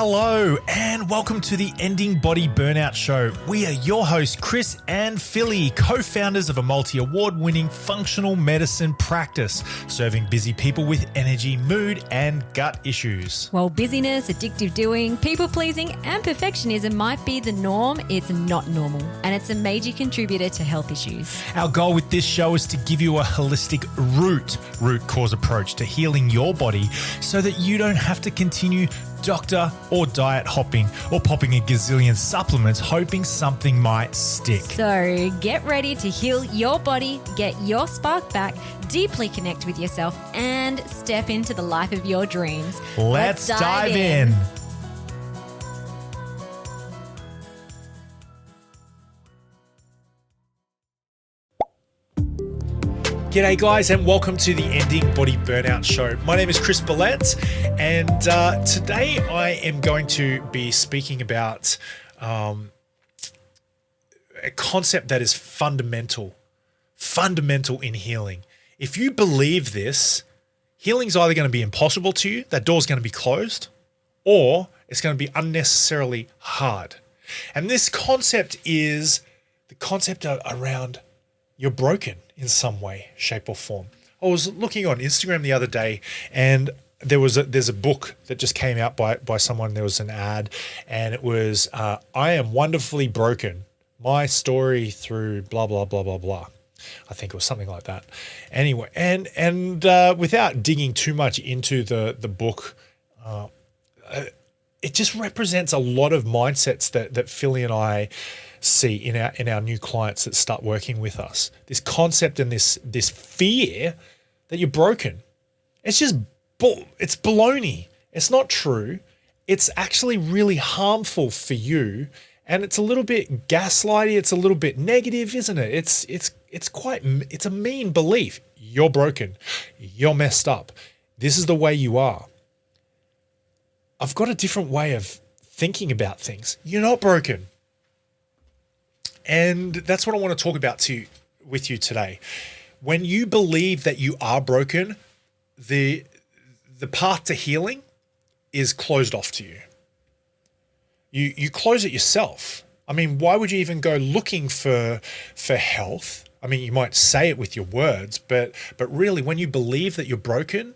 Hello and welcome to the Ending Body Burnout Show. We are your hosts, Chris and Philly, co-founders of a multi-award-winning functional medicine practice, serving busy people with energy, mood, and gut issues. While busyness, addictive doing, people-pleasing, and perfectionism might be the norm, it's not normal, and it's a major contributor to health issues. Our goal with this show is to give you a holistic root cause approach to healing your body so that you don't have to continue doctor or diet hopping or popping a gazillion supplements hoping something might stick. So get ready to heal your body, get your spark back, deeply connect with yourself, and step into the life of your dreams. Let's dive in. G'day guys and welcome to the Ending Body Burnout Show. My name is Chris Billette and today I am going to be speaking about a concept that is fundamental in healing. If you believe this, healing's either going to be impossible to you, that door's going to be closed, or it's going to be unnecessarily hard. And this concept is the concept around you're broken in some way, shape or form. I was looking on Instagram the other day and there's a book that just came out by someone. There was an ad and it was, I am wonderfully broken. My story through blah, blah, blah, blah, blah. I think it was something like that. Anyway, and without digging too much into the book, it just represents a lot of mindsets that Philly and I see in our new clients that start working with us. This concept and this fear that you're broken. It's just it's baloney. It's not true. It's actually really harmful for you, and it's a little bit gaslighty. It's a little bit negative, isn't it? It's a mean belief. You're broken. You're messed up. This is the way you are. I've got a different way of thinking about things. You're not broken. And that's what I want to talk about with you today. When you believe that you are broken, the path to healing is closed off to you. You close it yourself. I mean, why would you even go looking for health? I mean, you might say it with your words, but really when you believe that you're broken,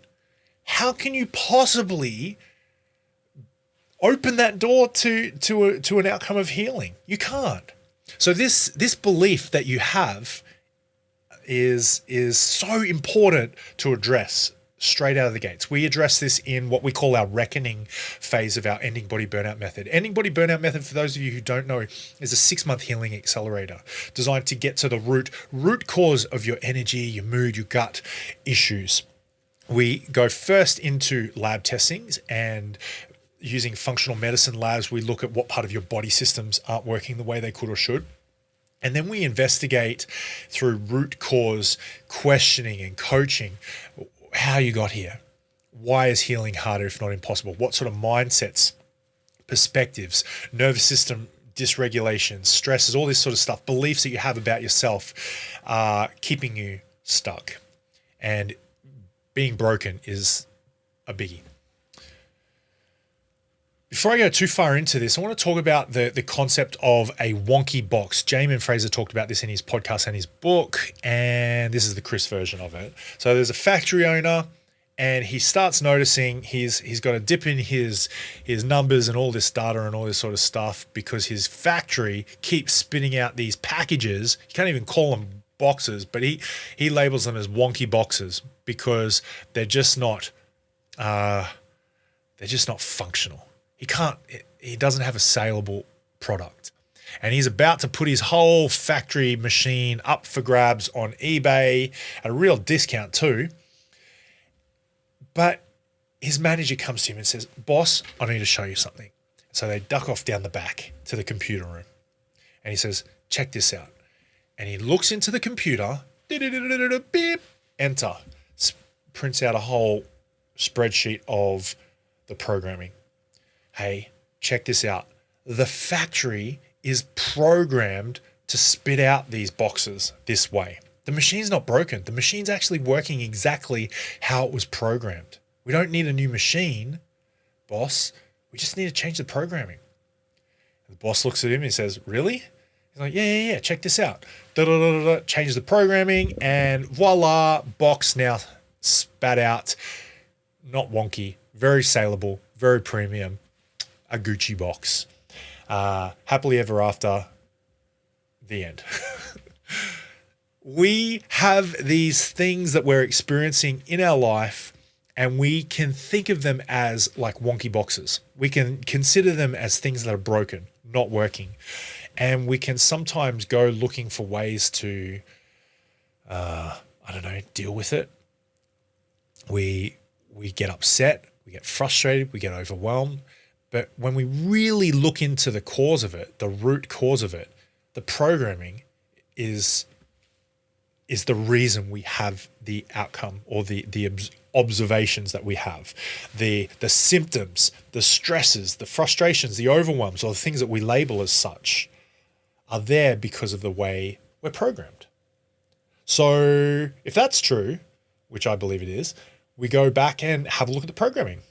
how can you possibly open that door to an outcome of healing? You can't. So this belief that you have is so important to address straight out of the gates. We address this in what we call our reckoning phase of our Ending Body Burnout Method. Ending Body Burnout Method, for those of you who don't know, is a 6-month healing accelerator designed to get to the root cause of your energy, your mood, your gut issues. We go first into lab testings, and using functional medicine labs, we look at what part of your body systems aren't working the way they could or should. And then we investigate through root cause questioning and coaching how you got here. Why is healing harder, if not impossible? What sort of mindsets, perspectives, nervous system dysregulations, stresses, all this sort of stuff, beliefs that you have about yourself are keeping you stuck. And being broken is a biggie. Before I go too far into this, I want to talk about the concept of a wonky box. Jamin Fraser talked about this in his podcast and his book, and this is the Chris version of it. So there's a factory owner, and he starts noticing he's got a dip in his numbers and all this data and all this sort of stuff because his factory keeps spitting out these packages. You can't even call them boxes, but he labels them as wonky boxes because they're just not functional. He doesn't have a saleable product. And he's about to put his whole factory machine up for grabs on eBay at a real discount too. But his manager comes to him and says, "Boss, I need to show you something." So they duck off down the back to the computer room. And he says, "Check this out." And he looks into the computer, beep, enter, prints out a whole spreadsheet of the programming. Hey, check this out. The factory is programmed to spit out these boxes this way. The machine's not broken. The machine's actually working exactly how it was programmed. We don't need a new machine, boss. We just need to change the programming. And the boss looks at him and he says, really? He's like, yeah, check this out. Change the programming, and voila, box now spat out, not wonky, very saleable, very premium, a Gucci box. Happily ever after, the end. We have these things that we're experiencing in our life, and we can think of them as like wonky boxes. We can consider them as things that are broken, not working. And we can sometimes go looking for ways to, deal with it. We get upset, we get frustrated, we get overwhelmed. But when we really look into the cause of it, the root cause of it, the programming is the reason we have the outcome or the observations that we have. The symptoms, the stresses, the frustrations, the overwhelms, or the things that we label as such are there because of the way we're programmed. So if that's true, which I believe it is, we go back and have a look at the programming.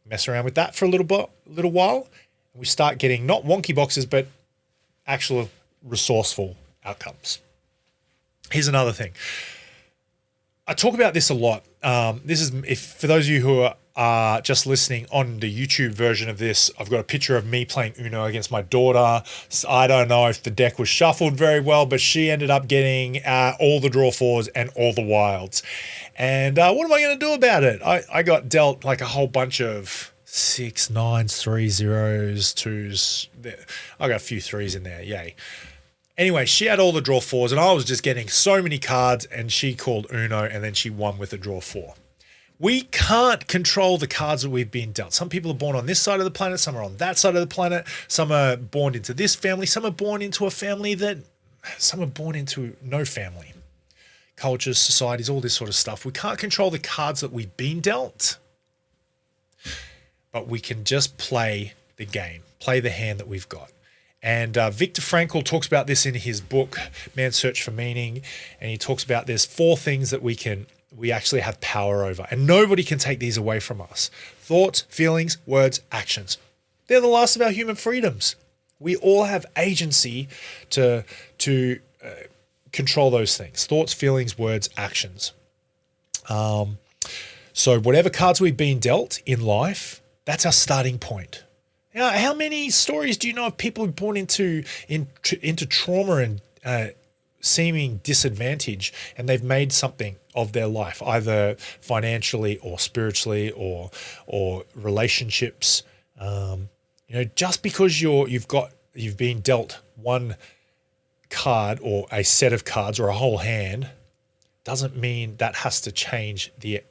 Mess around with that for a little while, and we start getting not wonky boxes, but actual resourceful outcomes. Here's another thing. I talk about this a lot. This is for those of you who are just listening on the YouTube version of this, I've got a picture of me playing Uno against my daughter. So I don't know if the deck was shuffled very well, but she ended up getting all the draw fours and all the wilds. And what am I going to do about it? I got dealt like a whole bunch of 6, 9s, 3 zeros, 2s. I got a few 3s in there. Yay. Anyway, she had all the draw 4s, and I was just getting so many cards, and she called Uno, and then she won with a draw 4. We can't control the cards that we've been dealt. Some people are born on this side of the planet, some are on that side of the planet, some are born into this family, some are born into a family some are born into no family. Cultures, societies, all this sort of stuff. We can't control the cards that we've been dealt, but we can just play the game, play the hand that we've got. And Viktor Frankl talks about this in his book, Man's Search for Meaning, and he talks about there's 4 things that we actually have power over, and nobody can take these away from us. Thoughts, feelings, words, actions. They're the last of our human freedoms. We all have agency to control those things. Thoughts, feelings, words, actions. So whatever cards we've been dealt in life, that's our starting point. Now, how many stories do you know of people born into trauma and seeming disadvantage, and they've made something of their life, either financially or spiritually or relationships? Just because you've been dealt one card or a set of cards or a whole hand doesn't mean that has to change the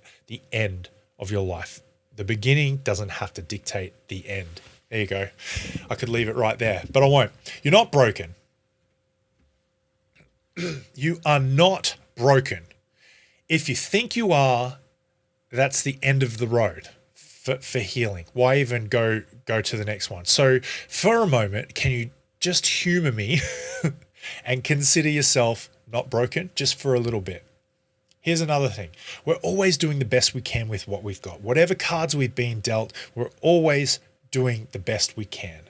end of your life. The beginning doesn't have to dictate the end. There you go. I could leave it right there, but I won't. You're not broken. You are not broken. If you think you are, that's the end of the road for healing. Why even go to the next one? So for a moment, can you just humor me and consider yourself not broken just for a little bit? Here's another thing. We're always doing the best we can with what we've got. Whatever cards we've been dealt, we're always doing the best we can,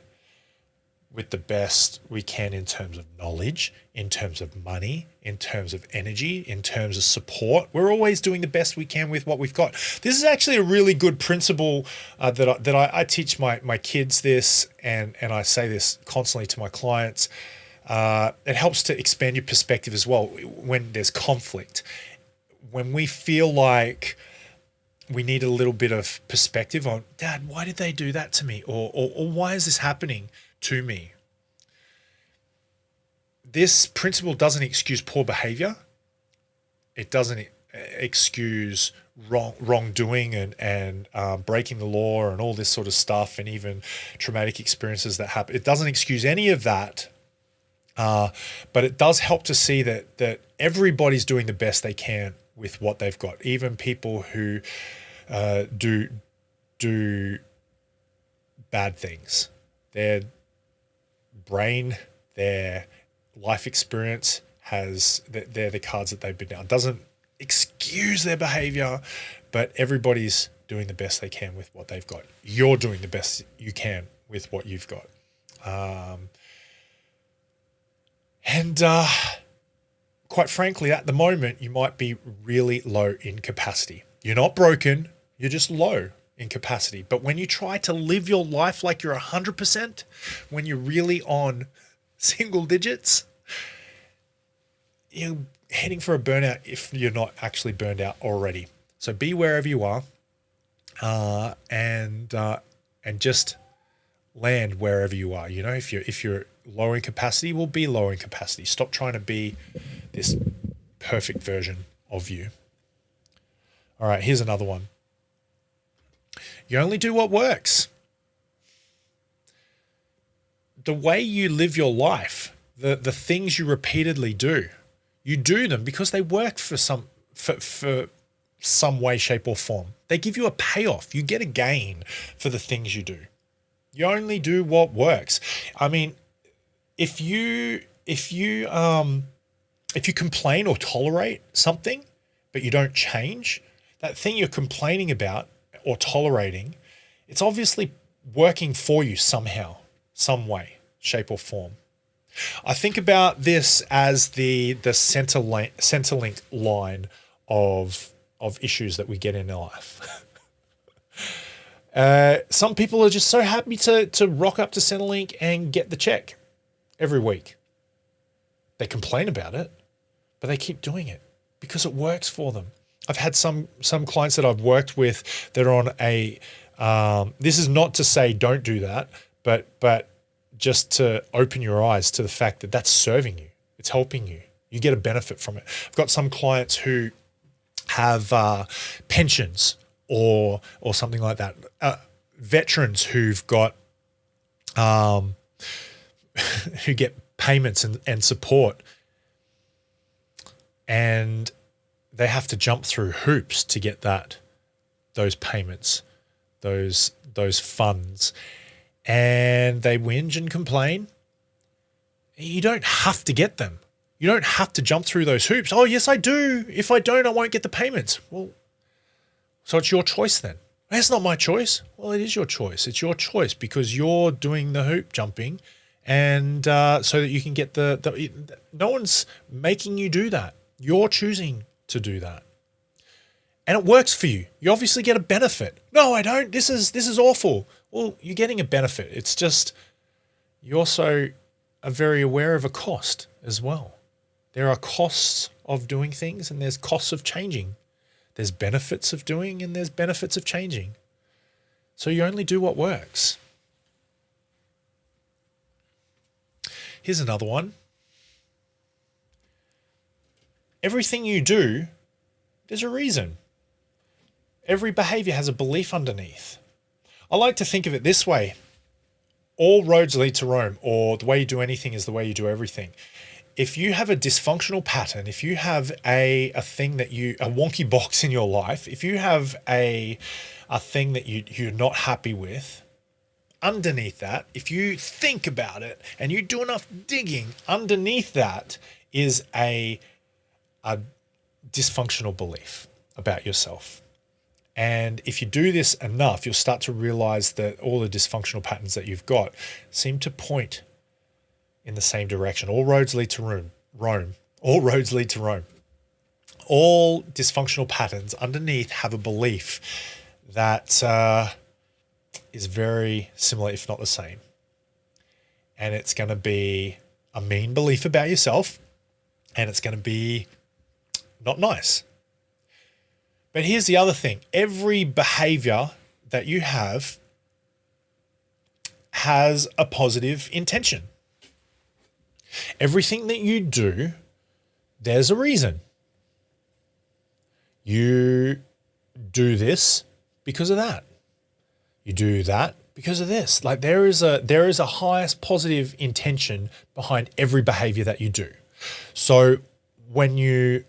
with the best we can in terms of knowledge, in terms of money, in terms of energy, in terms of support. We're always doing the best we can with what we've got. This is actually a really good principle that I teach my kids this, and I say this constantly to my clients. It helps to expand your perspective as well when there's conflict. When we feel like we need a little bit of perspective on, Dad, why did they do that to me? Or why is this happening to me? This principle doesn't excuse poor behavior. It doesn't excuse wrongdoing and breaking the law and all this sort of stuff, and even traumatic experiences that happen. It doesn't excuse any of that, but it does help to see that everybody's doing the best they can with what they've got. Even people who do bad things, their brain, their life experience they're the cards that they've been down. It doesn't excuse their behavior, but everybody's doing the best they can with what they've got. You're doing the best you can with what you've got. And quite frankly, at the moment, you might be really low in capacity. You're not broken, you're just low in capacity. But when you try to live your life like you're 100%, when you're really on single digits, you're heading for a burnout if you're not actually burned out already. So be wherever you are, and just land wherever you are. You know, if you're low in capacity, well, be low in capacity. Stop trying to be this perfect version of you. All right, here's another one. You only do what works. The way you live your life, the things you repeatedly do, you do them because they work for some way, shape, or form. They give you a payoff. You get a gain for the things you do. You only do what works. I mean, if you complain or tolerate something, but you don't change, that thing you're complaining about or tolerating, it's obviously working for you somehow, some way, shape, or form. I think about this as the Centrelink line of issues that we get in life. Some people are just so happy to rock up to Centrelink and get the check every week. They complain about it, but they keep doing it because it works for them. I've had some clients that I've worked with that are on a, this is not to say don't do that, but just to open your eyes to the fact that that's serving you. It's helping you. You get a benefit from it. I've got some clients who have pensions or something like that. Veterans who've got, who get payments and support, and they have to jump through hoops to get those payments, those funds, and they whinge and complain. You don't have to get them. You don't have to jump through those hoops. Oh, yes, I do. If I don't, I won't get the payments. Well, so it's your choice then. It's not my choice. Well, it is your choice. It's your choice because you're doing the hoop jumping, and so that you can get no one's making you do that. You're choosing to do that. And it works for you. You obviously get a benefit. No, I don't. This is awful. Well, you're getting a benefit. It's just you also are very aware of a cost as well. There are costs of doing things and there's costs of changing. There's benefits of doing and there's benefits of changing. So you only do what works. Here's another one. Everything you do, there's a reason. Every behavior has a belief underneath. I like to think of it this way. All roads lead to Rome, or the way you do anything is the way you do everything. If you have a dysfunctional pattern, if you have a thing that a wonky box in your life, if you have a thing that you're not happy with, underneath that, if you think about it and you do enough digging, underneath that is a dysfunctional belief about yourself. And if you do this enough, you'll start to realize that all the dysfunctional patterns that you've got seem to point in the same direction. All roads lead to Rome. All roads lead to Rome. All dysfunctional patterns underneath have a belief that is very similar, if not the same. And it's going to be a mean belief about yourself, and it's going to be not nice. But here's the other thing. Every behavior that you have has a positive intention. Everything that you do, there's a reason. You do this because of that. You do that because of this. Like there is a highest positive intention behind every behavior that you do. So when you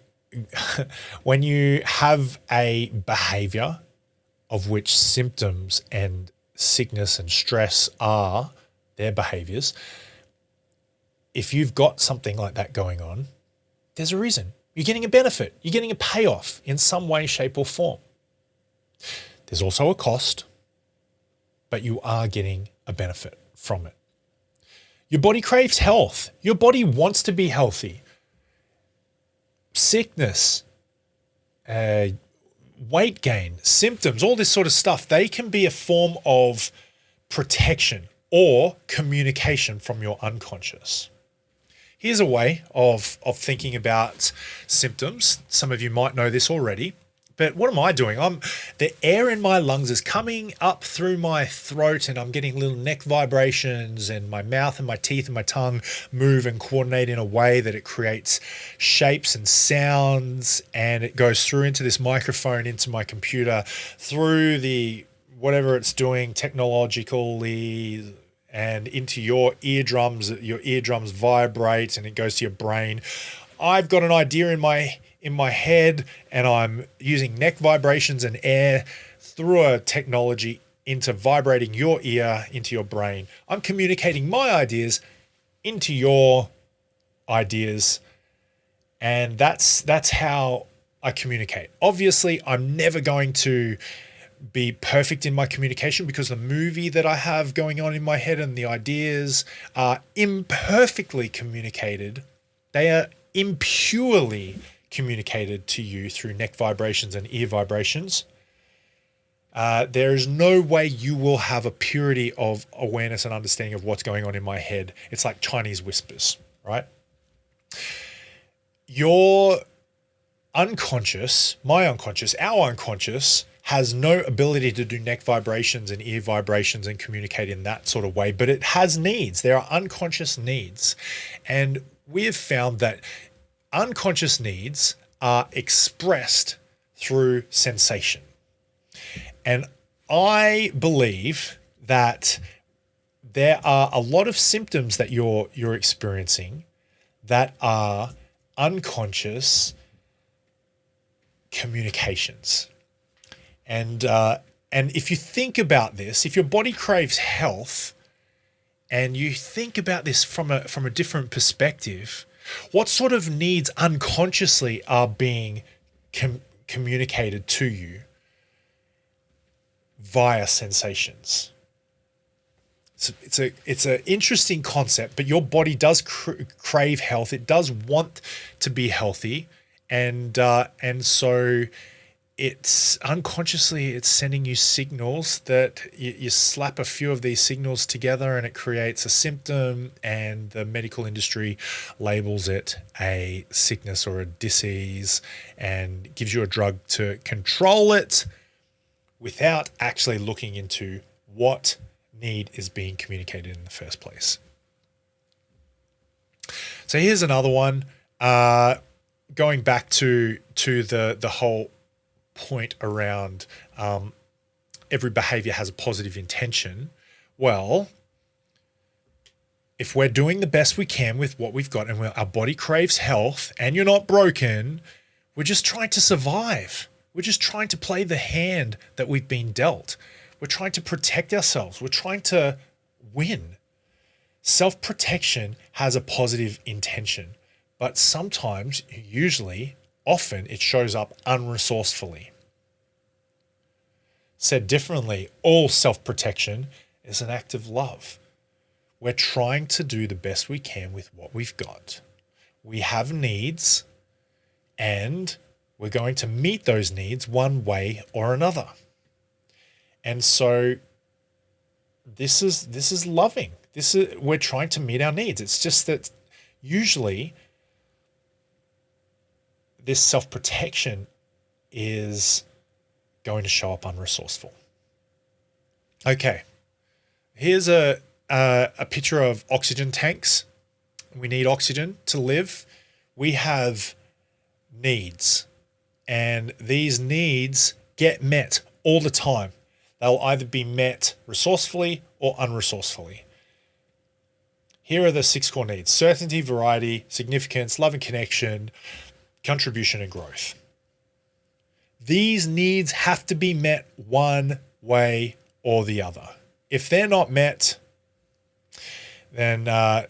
have a behavior of which symptoms and sickness and stress are their behaviors, if you've got something like that going on, there's a reason. You're getting a benefit. You're getting a payoff in some way, shape, or form. There's also a cost, but you are getting a benefit from it. Your body craves health. Your body wants to be healthy. Sickness, weight gain, symptoms, all this sort of stuff, they can be a form of protection or communication from your unconscious. Here's a way of thinking about symptoms. Some of you might know this already, but what am I doing? The air in my lungs is coming up through my throat and I'm getting little neck vibrations, and my mouth and my teeth and my tongue move and coordinate in a way that it creates shapes and sounds, and it goes through into this microphone, into my computer, through the whatever it's doing technologically, and into your eardrums. Your eardrums vibrate and it goes to your brain. I've got an idea in my head, and I'm using neck vibrations and air through a technology into vibrating your ear into your brain. I'm communicating my ideas into your ideas, and that's how I communicate. Obviously, I'm never going to be perfect in my communication because the movie that I have going on in my head and the ideas are imperfectly communicated. They are impurely communicated to you through neck vibrations and ear vibrations. There is no way you will have a purity of awareness and understanding of what's going on in my head. It's like Chinese whispers, right? Your unconscious, my unconscious, our unconscious has no ability to do neck vibrations and ear vibrations and communicate in that sort of way, but it has needs. There are unconscious needs. And we have found that unconscious needs are expressed through sensation. And I believe that there are a lot of symptoms that you're experiencing that are unconscious communications. And if you think about this, if your body craves health and you think about this from a different perspective, what sort of needs unconsciously are being communicated to you via sensations? It's an interesting concept, but your body does crave health. It does want to be healthy, and so it's unconsciously it's sending you signals that you slap a few of these signals together and it creates a symptom, and the medical industry labels it a sickness or a disease and gives you a drug to control it without actually looking into what need is being communicated in the first place. So here's another one, going back to the whole point around every behavior has a positive intention. Well, if we're doing the best we can with what we've got and our body craves health and you're not broken, we're just trying to survive. We're just trying to play the hand that we've been dealt. We're trying to protect ourselves. We're trying to win. Self-protection has a positive intention, but sometimes, usually, often it shows up unresourcefully. Said differently, all self-protection is an act of love. We're trying to do the best we can with what we've got. We have needs, and we're going to meet those needs one way or another. And so this is loving. We're trying to meet our needs. It's just that usually this self-protection is going to show up unresourceful. Okay, here's a picture of oxygen tanks. We need oxygen to live. We have needs, and these needs get met all the time. They'll either be met resourcefully or unresourcefully. Here are the 6 core needs: certainty, variety, significance, love and connection, contribution and growth. These needs have to be met one way or the other. If they're not met, then, they're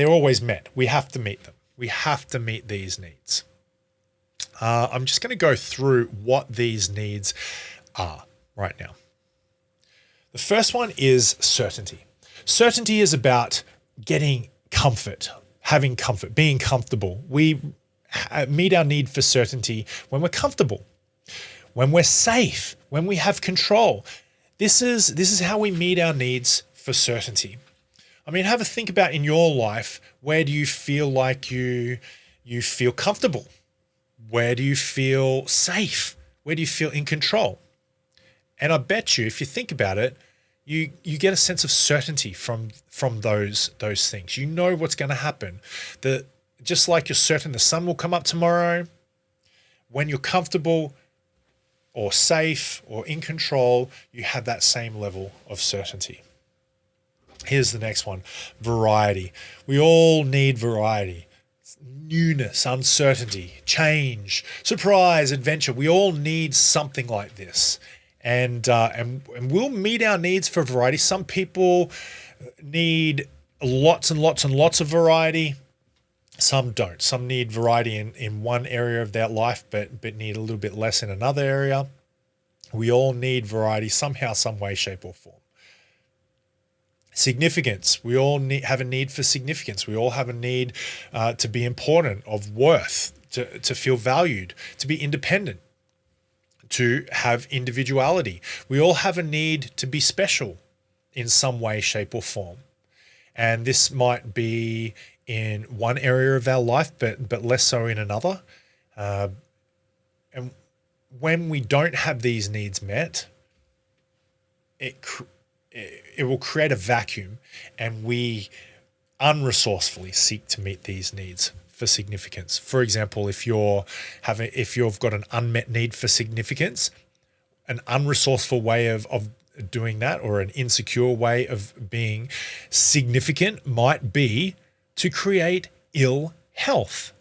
always met. We have to meet them. We have to meet these needs. I'm just going to go through what these needs are right now. The first one is certainty. Certainty is about getting comfort, having comfort, being comfortable. We meet our need for certainty when we're comfortable, when we're safe, when we have control. This is how we meet our needs for certainty. I mean, have a think about in your life, where do you feel like you feel comfortable? Where do you feel safe? Where do you feel in control? And I bet you, if you think about it, you get a sense of certainty from those things. You know what's going to happen. Just like you're certain the sun will come up tomorrow, when you're comfortable or safe or in control, you have that same level of certainty. Here's the next one, variety. We all need variety. Newness, uncertainty, change, surprise, adventure. We all need something like this. And we'll meet our needs for variety. Some people need lots and lots and lots of variety. Some don't. Some need variety in one area of their life, but need a little bit less in another area. We all need variety somehow, some way, shape, or form. Significance. We all have a need for significance. We all have a need to be important, of worth, to feel valued, to be independent, to have individuality. We all have a need to be special in some way, shape, or form. And this might be in one area of our life, but less so in another. And when we don't have these needs met, it will create a vacuum, and we unresourcefully seek to meet these needs for significance. For example, if you've got an unmet need for significance, an unresourceful way of doing that, or an insecure way of being significant, might be to create ill health,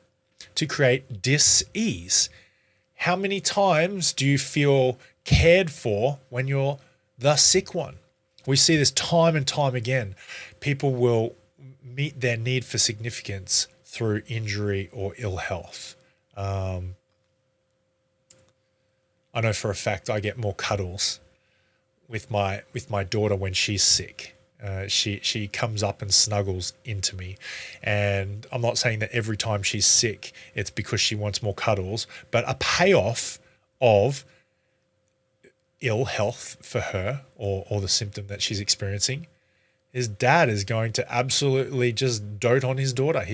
to create dis-ease. How many times do you feel cared for when you're the sick one? We see this time and time again. People will meet their need for significance through injury or ill health. I know for a fact I get more cuddles with my daughter when she's sick. She comes up and snuggles into me, and I'm not saying that every time she's sick it's because she wants more cuddles, but a payoff of ill health for her, or the symptom that she's experiencing, his dad is going to absolutely just dote on his daughter.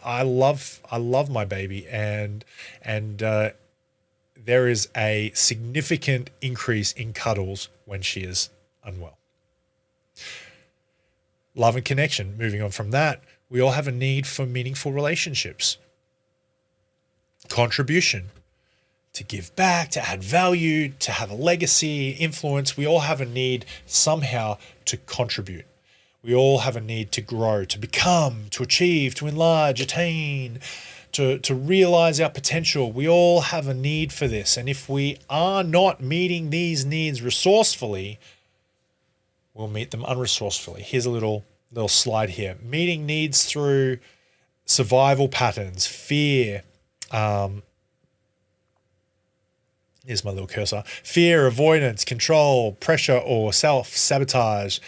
I love my baby, and there is a significant increase in cuddles when she is unwell. Love and connection. Moving on from that, we all have a need for meaningful relationships. Contribution. To give back, to add value, to have a legacy, influence. We all have a need somehow to contribute. We all have a need to grow, to become, to achieve, to enlarge, attain, to realize our potential. We all have a need for this. And if we are not meeting these needs resourcefully, we'll meet them unresourcefully. Here's a little slide here. Meeting needs through survival patterns, fear, here's my little cursor. Fear, avoidance, control, pressure, or self-sabotage.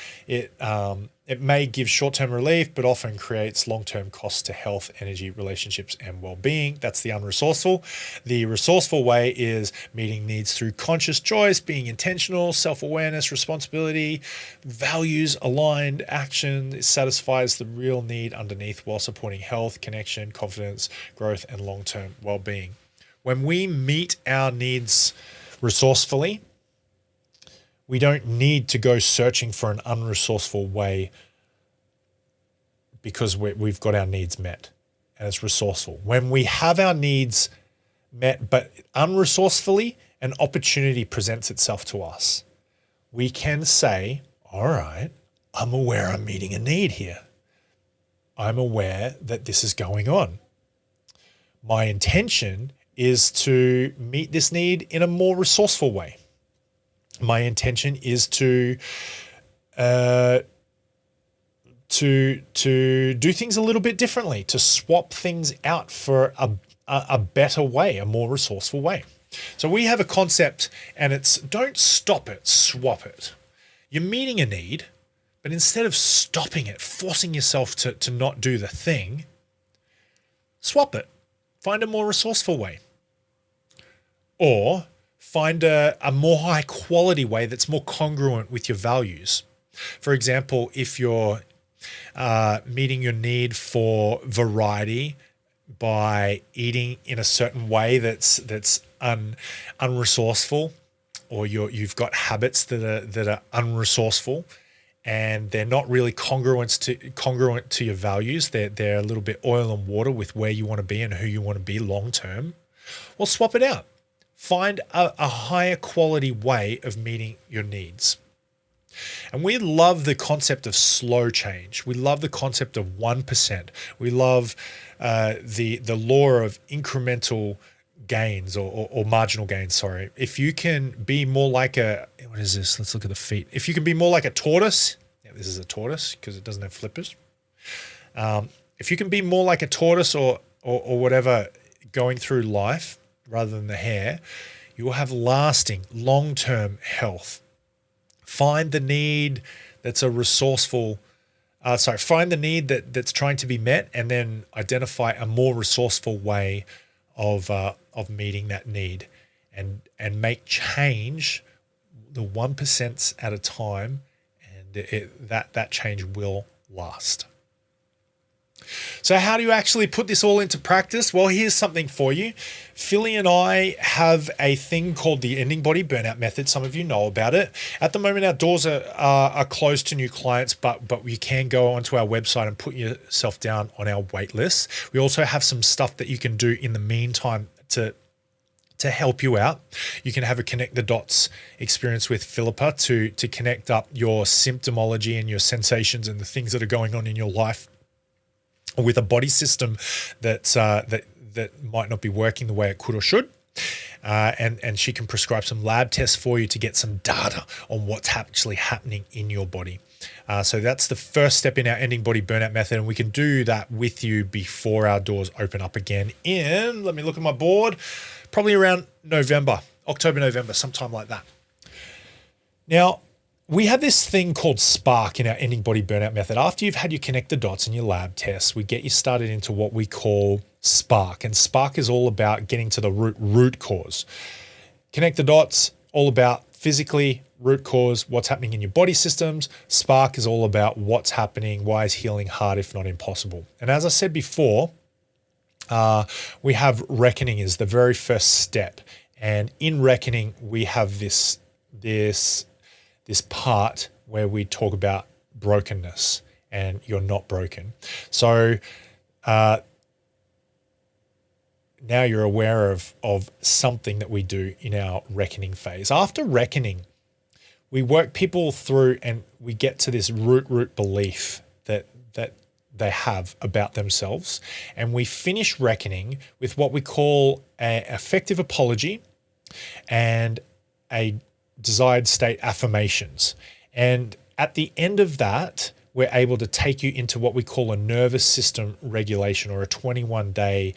It may give short-term relief, but often creates long-term costs to health, energy, relationships, and well-being. That's the unresourceful. The resourceful way is meeting needs through conscious choice, being intentional, self-awareness, responsibility, values-aligned action. It satisfies the real need underneath while supporting health, connection, confidence, growth, and long-term well-being. When we meet our needs resourcefully, we don't need to go searching for an unresourceful way, because we've got our needs met and it's resourceful. When we have our needs met but unresourcefully, an opportunity presents itself to us. We can say, all right, I'm aware I'm meeting a need here. I'm aware that this is going on. My intention is to meet this need in a more resourceful way. My intention is to do things a little bit differently, to swap things out for a better way, a more resourceful way. So we have a concept, and it's don't stop it, swap it. You're meeting a need, but instead of stopping it, forcing yourself to not do the thing, swap it. Find a more resourceful way. Or find a more high quality way that's more congruent with your values. For example, if you're meeting your need for variety by eating in a certain way that's unresourceful, or you've got habits that are unresourceful, and they're not really congruent to your values. They're a little bit oil and water with where you want to be and who you want to be long term. Well, swap it out. Find a higher quality way of meeting your needs. And we love the concept of slow change. We love the concept of 1%. We love the law of incremental gains or marginal gains, sorry. If you can be more like what is this? Let's look at the feet. If you can be more like a tortoise, this is a tortoise because it doesn't have flippers. If you can be more like a tortoise or whatever going through life rather than the hare, you will have lasting, long-term health. Find the need that's a resourceful, find the need that's trying to be met, and then identify a more resourceful way of meeting that need, and make change the 1% at a time, and that change will last. So how do you actually put this all into practice? Well, here's something for you. Philly and I have a thing called the Ending Body Burnout Method. Some of you know about it. At the moment, our doors are closed to new clients, but you can go onto our website and put yourself down on our wait list. We also have some stuff that you can do in the meantime to help you out. You can have a connect the dots experience with Philippa to connect up your symptomology and your sensations and the things that are going on in your life with a body system that might not be working the way it could or should. And she can prescribe some lab tests for you to get some data on what's actually happening in your body. So that's the first step in our Ending Body Burnout Method, and we can do that with you before our doors open up again in, let me look at my board, probably around October, November, sometime like that. Now, we have this thing called Spark in our Ending Body Burnout Method. After you've had your connect the dots and your lab tests, we get you started into what we call Spark. And Spark is all about getting to the root cause. Connect the dots, all about physically, root cause, what's happening in your body systems. Spark is all about what's happening, why is healing hard if not impossible. And as I said before, we have reckoning is the very first step. And in reckoning, we have this part where we talk about brokenness, and you're not broken. So now you're aware of something that we do in our reckoning phase. After reckoning, we work people through and we get to this root belief that they have about themselves. And we finish reckoning with what we call an effective apology and a desired state affirmations. And at the end of that, we're able to take you into what we call a nervous system regulation, or a 21-day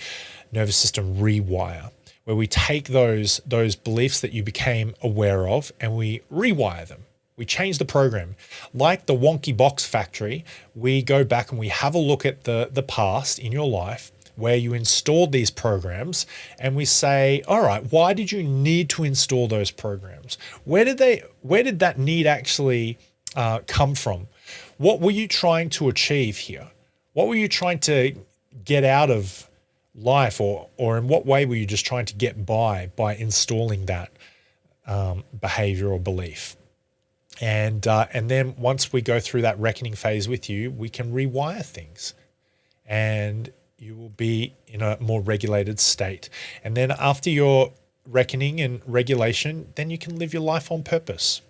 nervous system rewire, where we take those beliefs that you became aware of and we rewire them. We change the program. Like the wonky box factory, we go back and we have a look at the past in your life where you installed these programs, and we say, all right, why did you need to install those programs? Where did that need actually come from? What were you trying to achieve here? What were you trying to get out of life, or in what way were you just trying to get by installing that behavior or belief? And then once we go through that reckoning phase with you, we can rewire things, and you will be in a more regulated state. And then after your reckoning and regulation, then you can live your life on purpose.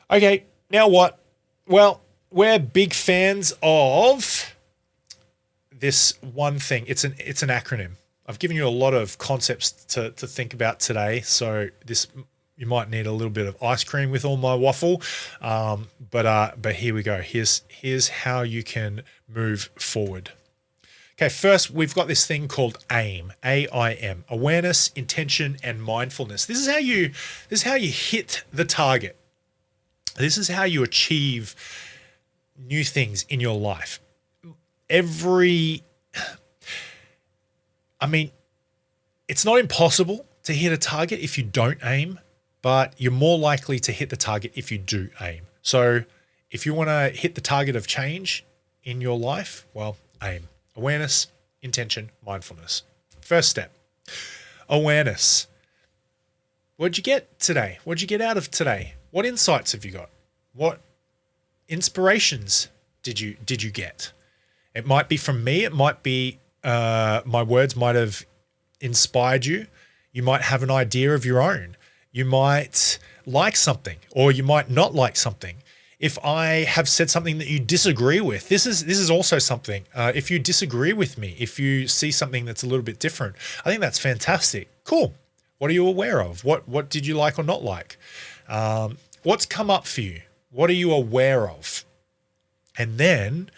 Okay, now what? Well, we're big fans of this one thing. It's an acronym. I've given you a lot of concepts to think about today, so you might need a little bit of ice cream with all my waffle, but here we go. Here's how you can move forward. Okay, first we've got this thing called AIM, AIM, awareness, intention, and mindfulness. This is how you hit the target. This is how you achieve new things in your life. It's not impossible to hit a target if you don't aim, but you're more likely to hit the target if you do aim. So if you want to hit the target of change in your life, well, aim. Awareness, intention, mindfulness. First step, awareness. What'd you get today? What'd you get out of today? What insights have you got? What inspirations did you get? It might be from me. It might be my words might have inspired you. You might have an idea of your own. You might like something, or you might not like something. If I have said something that you disagree with, this is also something. If you disagree with me, if you see something that's a little bit different, I think that's fantastic. Cool. What are you aware of? What did you like or not like? What's come up for you? What are you aware of? And then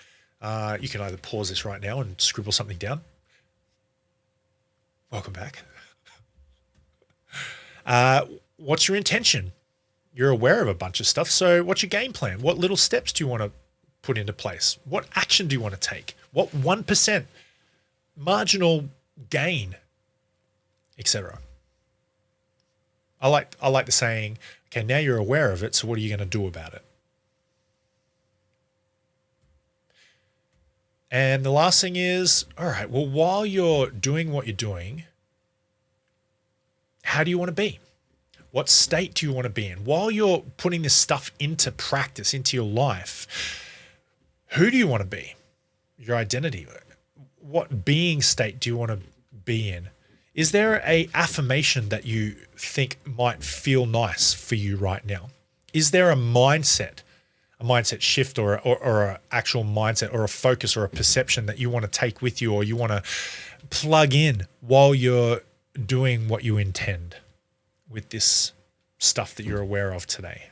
you can either pause this right now and scribble something down. Welcome back. What's your intention? You're aware of a bunch of stuff. So what's your game plan? What little steps do you want to put into place? What action do you want to take? What 1% marginal gain, etc. I like the saying, okay, now you're aware of it, so what are you going to do about it? And the last thing is, all right, well, while you're doing what you're doing, how do you want to be? What state do you want to be in? While you're putting this stuff into practice, into your life, who do you want to be? Your identity. What being state do you want to be in? Is there a affirmation that you think might feel nice for you right now? Is there a mindset shift or an actual mindset or a focus or a perception that you want to take with you, or you want to plug in while you're doing what you intend with this stuff that you're aware of today?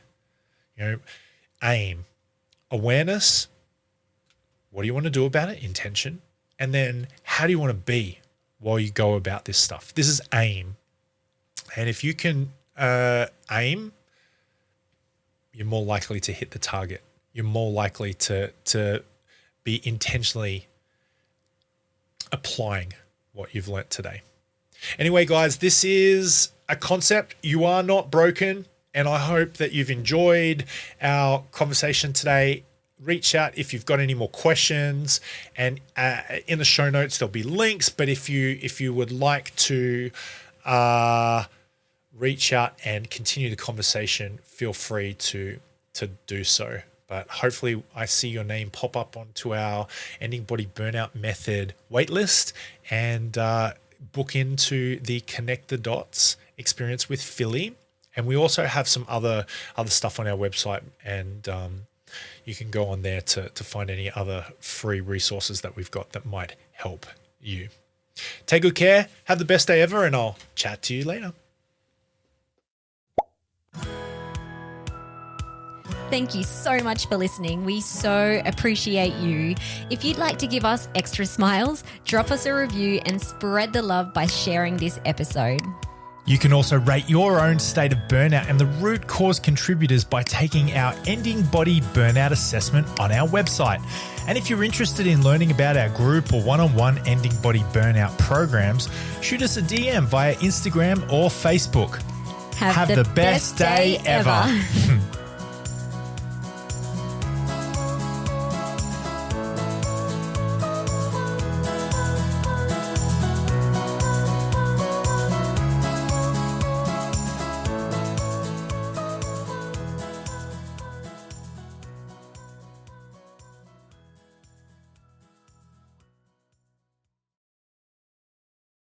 Aim, awareness. What do you want to do about it? Intention. And then how do you want to be while you go about this stuff? This is aim. And if you can aim, you're more likely to hit the target. You're more likely to be intentionally applying what you've learnt today. Anyway, guys, this is a concept. You are not broken, and I hope that you've enjoyed our conversation today. Reach out if you've got any more questions, and in the show notes there'll be links. But if you would like to reach out and continue the conversation, feel free to do so. But hopefully I see your name pop up onto our Ending Body Burnout Method waitlist, and book into the Connect the Dots experience with Philly. And we also have some other stuff on our website, and you can go on there to find any other free resources that we've got that might help you. Take good care. Have the best day ever, and I'll chat to you later. Thank you so much for listening. We so appreciate you. If you'd like to give us extra smiles, drop us a review and spread the love by sharing this episode. You can also rate your own state of burnout and the root cause contributors by taking our Ending Body Burnout Assessment on our website. And if you're interested in learning about our group or one-on-one Ending Body Burnout programs, shoot us a DM via Instagram or Facebook. Have the best day ever.